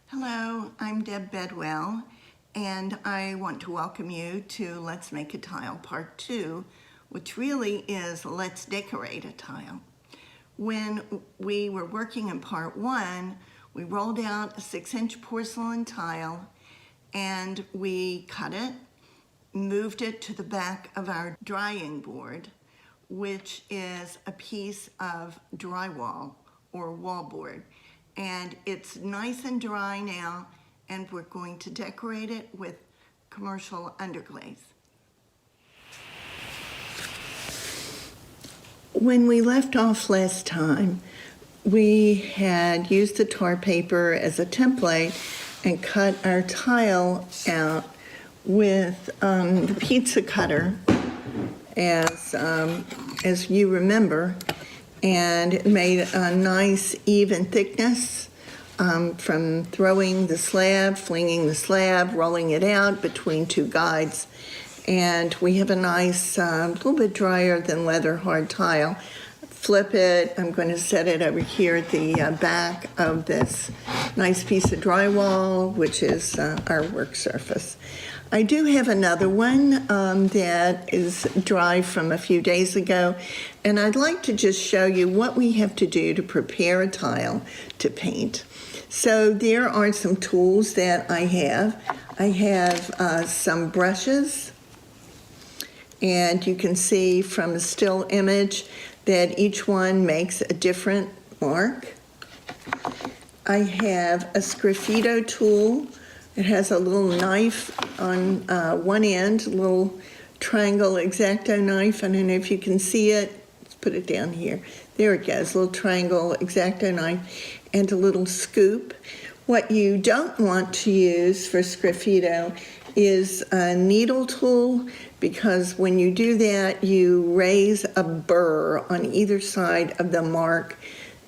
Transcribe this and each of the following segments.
Hello, I'm Deb Bedwell, and I want to welcome you to Let's Make a Tile Part 2, which really is Let's Decorate a Tile. When we were working in Part 1, we rolled out a 6-inch porcelain tile and we cut it, moved it to the back of our drying board, which is a piece of drywall or wallboard. And it's nice and dry now, and we're going to decorate it with commercial underglaze. When we left off last time, we had used the tar paper as a template and cut our tile out with the pizza cutter as you remember, and it made a nice even thickness from throwing the slab, flinging the slab, rolling it out between two guides. And we have a nice, little bit drier than leather hard tile. Flip it. I'm going to set it over here at the back of this nice piece of drywall, which is our work surface. I do have another one that is dry from a few days ago, and I'd like to just show you what we have to do to prepare a tile to paint. So there are some tools that I have. I have some brushes, and you can see from the still image that each one makes a different mark. I have a sgraffito tool. It has a little knife on one end, a little triangle X-Acto knife. I don't know if you can see it. Let's put it down here. There it goes, a little triangle X-Acto knife and a little scoop. What you don't want to use for sgraffito is a needle tool, because when you do that, you raise a burr on either side of the mark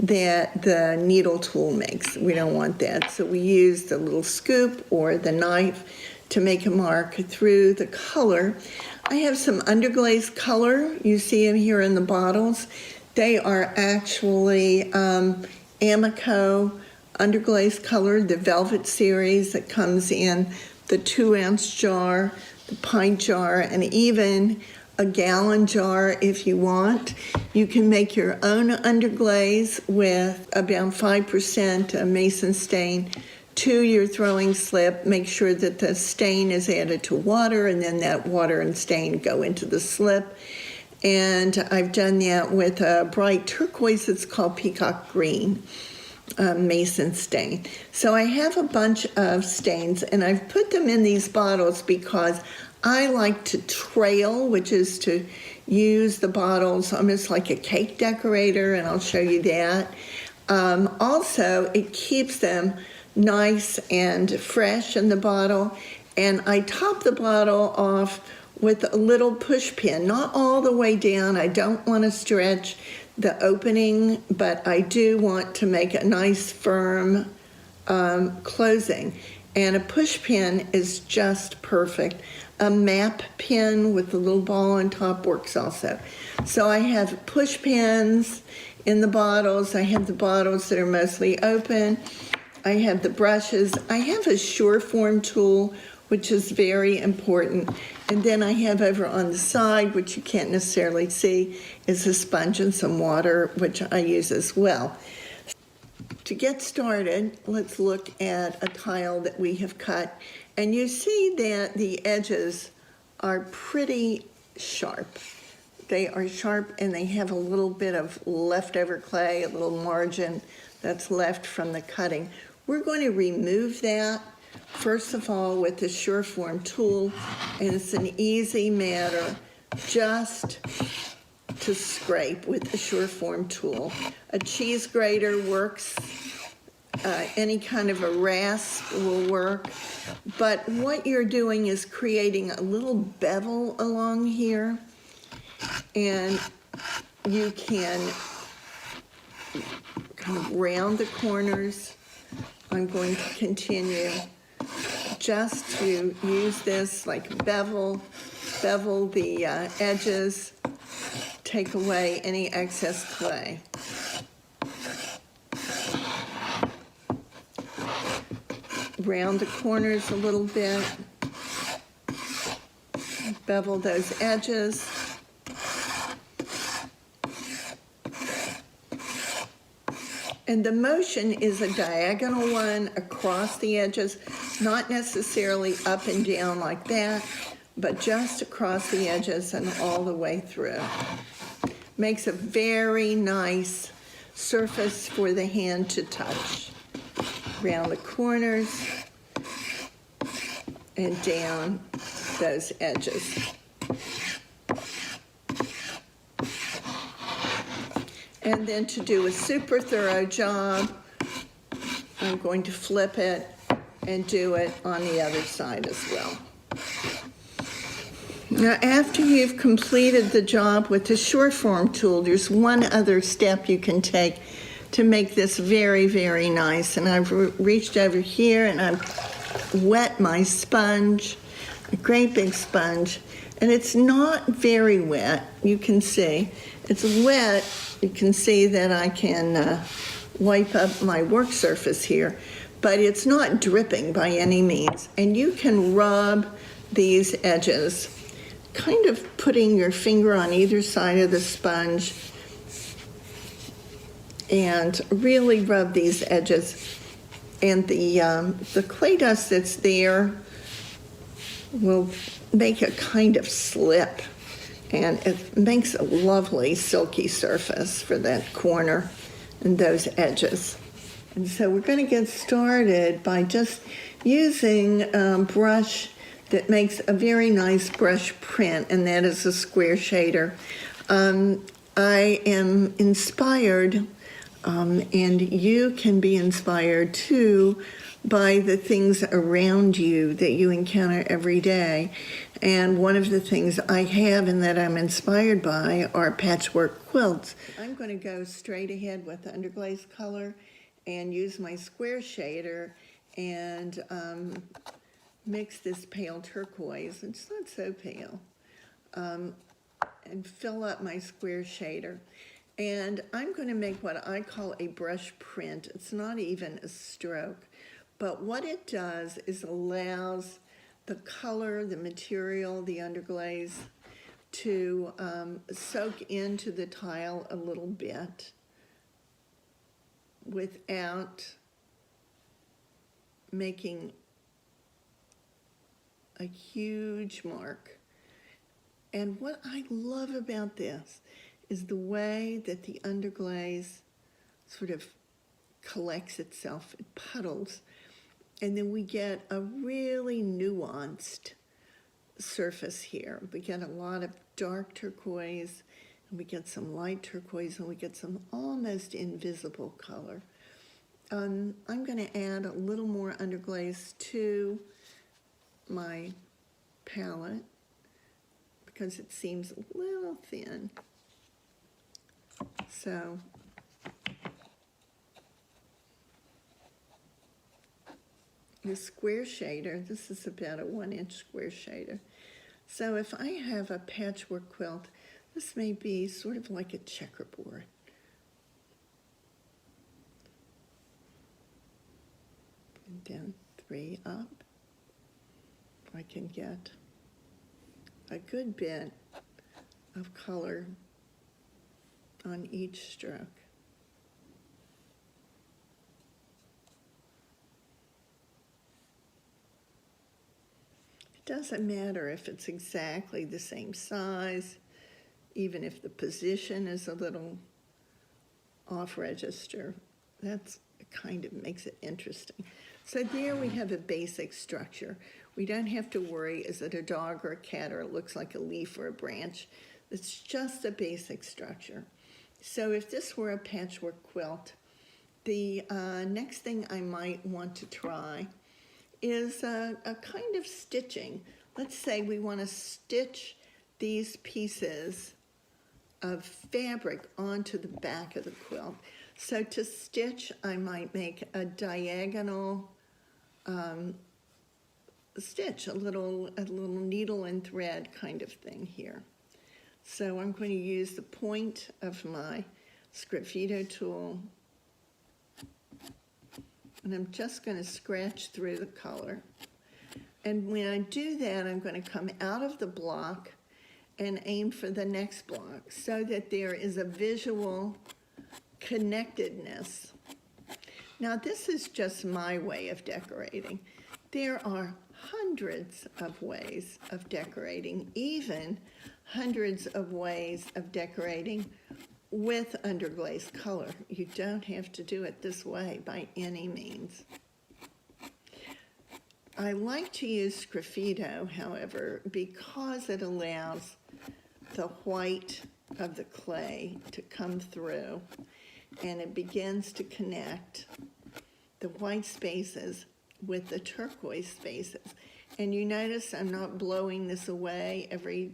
that the needle tool makes. We don't want that. So we use the little scoop or the knife to make a mark through the color. I have some underglaze color. You see them here in the bottles. They are actually Amico underglaze color, the Velvet series that comes in the 2-ounce jar, the pint jar, and even a gallon jar if you want. You can make your own underglaze with about 5% Mason stain to your throwing slip. Make sure that the stain is added to water, and then that water and stain go into the slip. And I've done that with a bright turquoise. It's called peacock green Mason stain. So I have a bunch of stains, and I've put them in these bottles because I like to trail, which is to use the bottles almost like a cake decorator, and I'll show you that. Also, it keeps them nice and fresh in the bottle, and I top the bottle off with a little push pin, not all the way down. I don't want to stretch the opening, but I do want to make a nice firm closing, and a push pin is just perfect. A map pin with the little ball on top works also. So I have push pins in the bottles. I have the bottles that are mostly open. I have the brushes. I have a Sureform tool, which is very important. And then I have over on the side, which you can't necessarily see, is a sponge and some water, which I use as well. To get started, let's look at a tile that we have cut. And you see that the edges are pretty sharp. They are sharp, and they have a little bit of leftover clay, a little margin that's left from the cutting. We're going to remove that, first of all, with the Sureform tool, and it's an easy matter just to scrape with the Sureform tool. A cheese grater works. Any kind of a rasp will work, but what you're doing is creating a little bevel along here, and you can kind of round the corners. I'm going to continue just to use this like bevel the edges, take away any excess clay. round the corners a little bit, bevel those edges. And the motion is a diagonal one across the edges, not necessarily up and down like that, but just across the edges and all the way through. Makes a very nice surface for the hand to touch. Around the corners and down those edges. And then to do a super thorough job, I'm going to flip it and do it on the other side as well. Now, after you've completed the job with the short form tool, there's one other step you can take to make this very, very nice. And I've reached over here and I've wet my sponge, a great big sponge, and it's not very wet. You can see it's wet. You can see that I can wipe up my work surface here, but it's not dripping by any means. And you can rub these edges, kind of putting your finger on either side of the sponge and really rub these edges. And the clay dust that's there will make a kind of slip, and it makes a lovely silky surface for that corner and those edges. And so we're going to get started by just using a brush that makes a very nice brush print, and that is a square shader. I am inspired, and you can be inspired too, by the things around you that you encounter every day. And one of the things I have and that I'm inspired by are patchwork quilts. I'm going to go straight ahead with the underglaze color and use my square shader and mix this pale turquoise, it's not so pale, and fill up my square shader. And I'm going to make what I call a brush print. It's not even a stroke. But what it does is allows the color, the material, the underglaze to soak into the tile a little bit without making a huge mark. And what I love about this is the way that the underglaze sort of collects itself, it puddles. And then we get a really nuanced surface here. We get a lot of dark turquoise, and we get some light turquoise, and we get some almost invisible color. I'm going to add a little more underglaze to my palette because it seems a little thin. So the square shader, this is about a 1-inch square shader. So if I have a patchwork quilt, this may be sort of like a checkerboard. And then 3 up. I can get a good bit of color on each stroke. It doesn't matter if it's exactly the same size, even if the position is a little off register. That's kind of makes it interesting. So there we have a basic structure. We don't have to worry, is it a dog or a cat, or it looks like a leaf or a branch. It's just a basic structure. So if this were a patchwork quilt, the next thing I might want to try is a kind of stitching. Let's say we want to stitch these pieces of fabric onto the back of the quilt. So to stitch, I might make a diagonal stitch, a little needle and thread kind of thing here. So I'm going to use the point of my sgraffito tool And I'm just going to scratch through the color. And when I do that, I'm going to come out of the block and aim for the next block so that there is a visual connectedness. Now, this is just my way of decorating. There are hundreds of ways of decorating, even hundreds of ways of decorating with underglaze color. You don't have to do it this way by any means. I like to use sgraffito, however, because it allows the white of the clay to come through, and it begins to connect the white spaces with the turquoise spaces. And you notice I'm not blowing this away every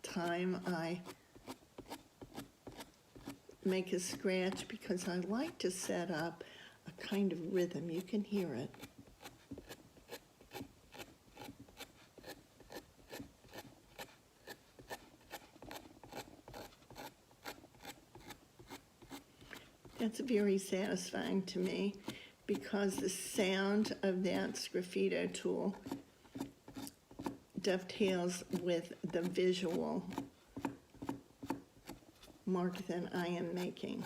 time I make a scratch, because I like to set up a kind of rhythm. You can hear it. That's very satisfying to me, because the sound of that sgraffito tool dovetails with the visual mark that I am making.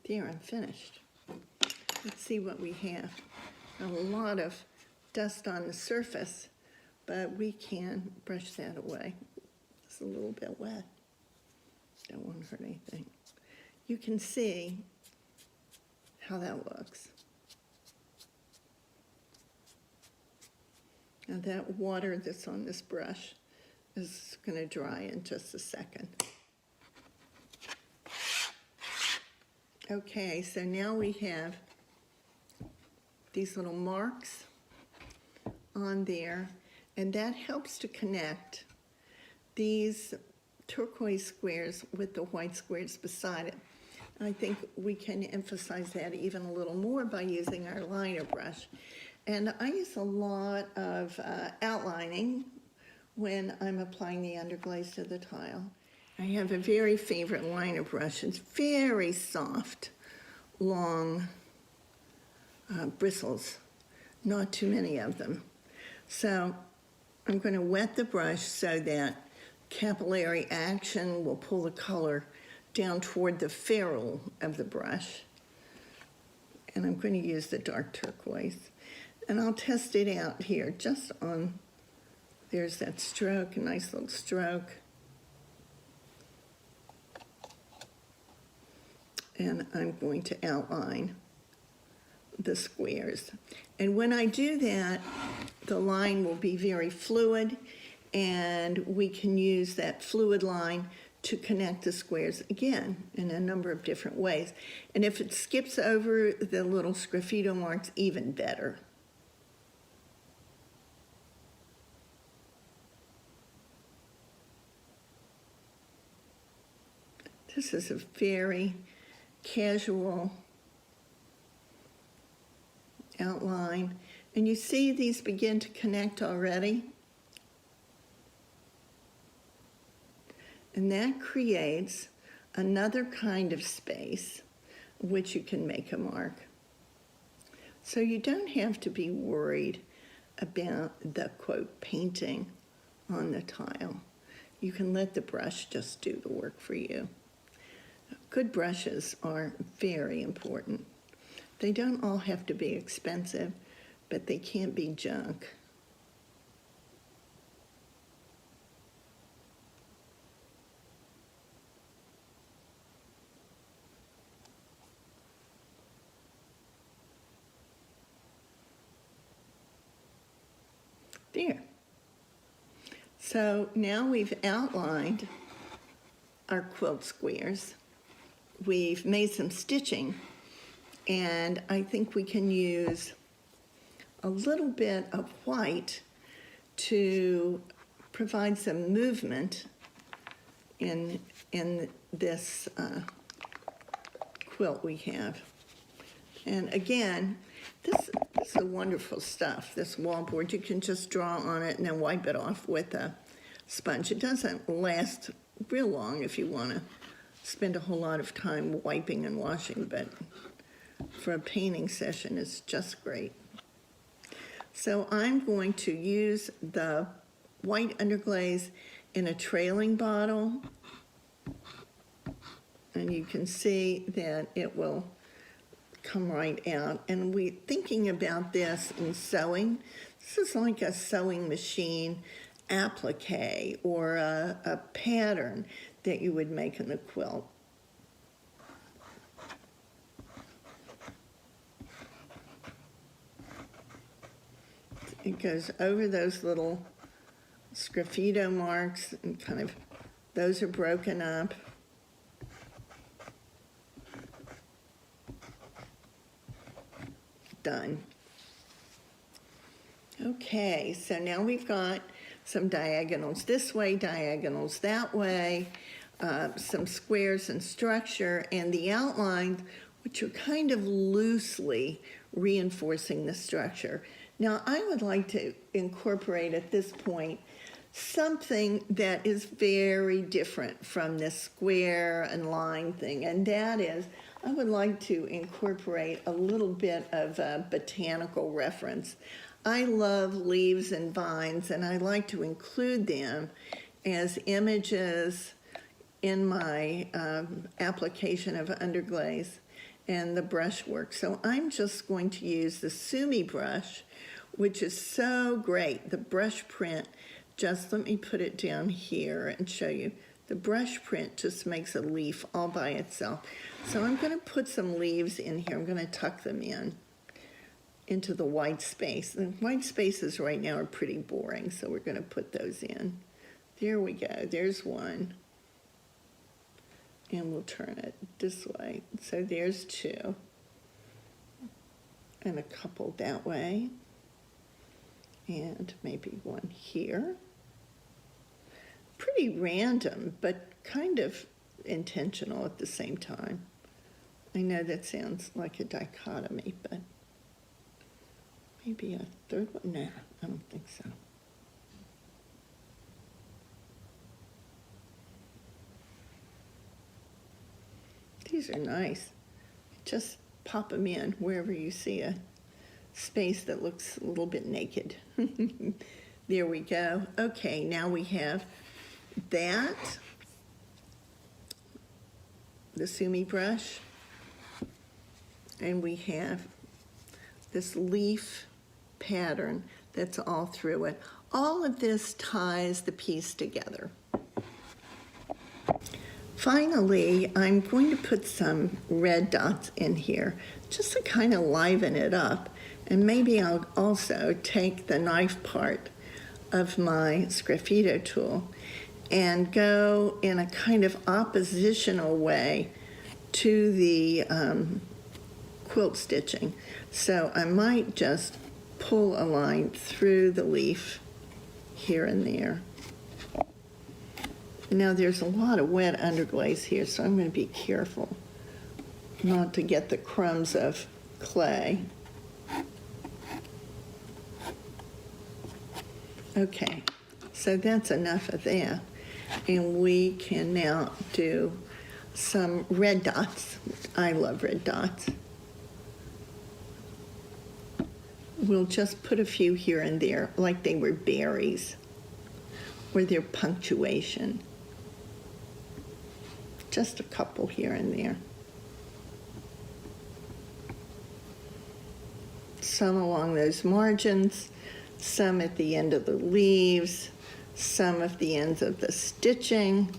There, I'm finished. Let's see what we have. A lot of dust on the surface, but we can brush that away. It's a little bit wet. Don't want to hurt anything. You can see how that looks. Now that water that's on this brush is going to dry in just a second. Okay, so now we have these little marks on there, and that helps to connect these turquoise squares with the white squares beside it. I think we can emphasize that even a little more by using our liner brush. And I use a lot of outlining when I'm applying the underglaze to the tile. I have a very favorite liner brush. It's very soft, long bristles, not too many of them. So I'm going to wet the brush so that capillary action will pull the color down toward the ferrule of the brush. And I'm going to use the dark turquoise. And I'll test it out here just on, there's that stroke, a nice little stroke. And I'm going to outline the squares. And when I do that, the line will be very fluid, and we can use that fluid line to connect the squares again in a number of different ways. And if it skips over the little sgraffito marks, even better. This is a very casual outline. And you see these begin to connect already. And that creates another kind of space which you can make a mark. So you don't have to be worried about the, quote, painting on the tile. You can let the brush just do the work for you. Good brushes are very important. They don't all have to be expensive, but they can't be junk. There. So now we've outlined our quilt squares. We've made some stitching, and I think we can use a little bit of white to provide some movement in this quilt we have. And again, this is wonderful stuff, this wallboard. You can just draw on it and then wipe it off with a sponge. It doesn't last real long if you want to spend a whole lot of time wiping and washing, but for a painting session, it's just great. So I'm going to use the white underglaze in a trailing bottle, and you can see that it will come right out. And we're thinking about this in sewing. This is like a sewing machine applique or a pattern that you would make in the quilt. It goes over those little sgraffito marks, and kind of, those are broken up. Done. Okay, so now we've got some diagonals this way, diagonals that way, some squares and structure, and the outlines, which are kind of loosely reinforcing the structure. Now, I would like to incorporate at this point something that is very different from this square and line thing, and that is I would like to incorporate a little bit of a botanical reference. I love leaves and vines, and I like to include them as images in my application of underglaze and the brushwork. So I'm just going to use the Sumi brush, which is so great. The brush print, just let me put it down here and show you. The brush print just makes a leaf all by itself. So I'm going to put some leaves in here. I'm going to tuck them into the white space. The white spaces right now are pretty boring, so we're going to put those in. There we go. There's one. And we'll turn it this way. So there's two. And a couple that way. And maybe one here. Pretty random, but kind of intentional at the same time. I know that sounds like a dichotomy, but maybe a third one? No, I don't think so. These are nice. Just pop them in wherever you see a space that looks a little bit naked. There we go. Okay, now we have that, the Sumi brush, and we have this leaf pattern that's all through it. All of this ties the piece together. Finally, I'm going to put some red dots in here just to kind of liven it up. And maybe I'll also take the knife part of my sgraffito tool and go in a kind of oppositional way to the quilt stitching. So I might just pull a line through the leaf here and there. Now there's a lot of wet underglaze here, so I'm going to be careful not to get the crumbs of clay. Okay, so that's enough of that. And we can now do some red dots. I love red dots. We'll just put a few here and there, like they were berries, or their punctuation. Just a couple here and there. Some along those margins, some at the end of the leaves, some at the ends of the stitching,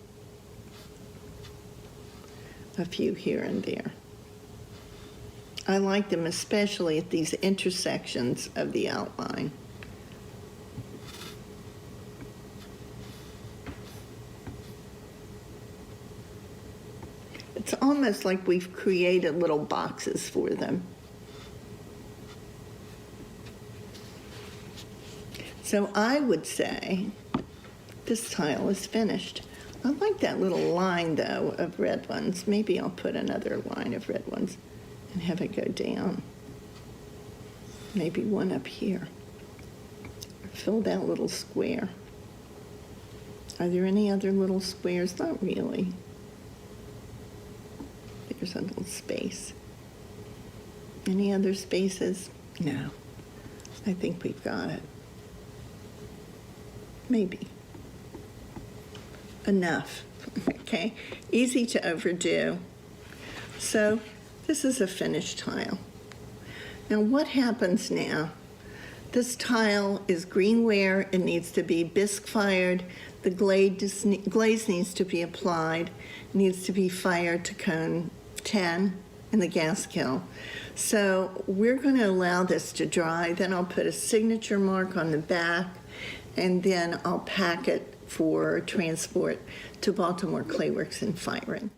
a few here and there. I like them especially at these intersections of the outline. It's almost like we've created little boxes for them. So I would say this tile is finished. I like that little line, though, of red ones. Maybe I'll put another line of red ones and have it go down. Maybe one up here. Fill that little square. Are there any other little squares? Not really. There's a little space. Any other spaces? No. I think we've got it. Maybe. Enough. Okay. Easy to overdo. So this is a finished tile. Now what happens now? This tile is greenware. It needs to be bisque fired. The glaze needs to be applied. It needs to be fired to cone 10 in the gas kiln. So we're going to allow this to dry. Then I'll put a signature mark on the back, and then I'll pack it for transport to Baltimore Clay Works and firing.